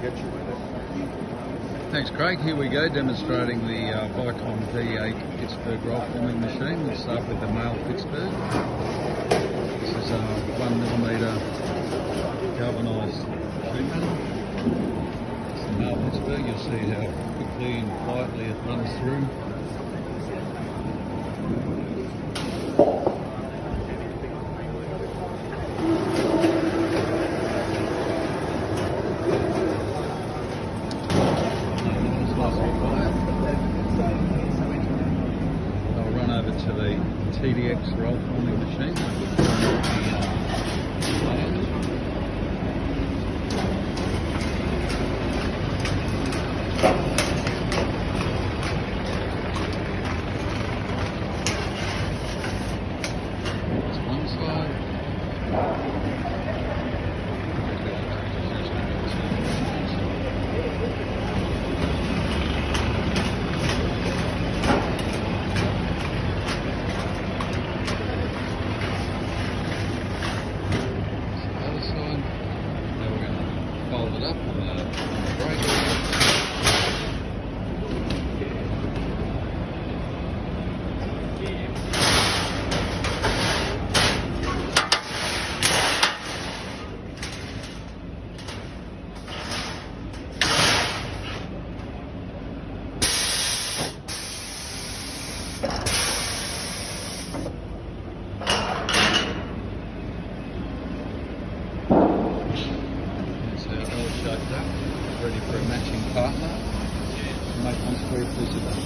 get you with it. Thanks, Craig. Here we go, demonstrating the Vicon V8 Pittsburgh roll forming machine. We'll start with the male Pittsburgh. This is a 1mm galvanised sheet metal. It's the male Pittsburgh. You'll see how quickly and quietly it runs through. I'll run over to the TDX roll forming machine. That's one side. Fold it up on the brake. Shaped up, ready for a matching partner to make one square piece of that.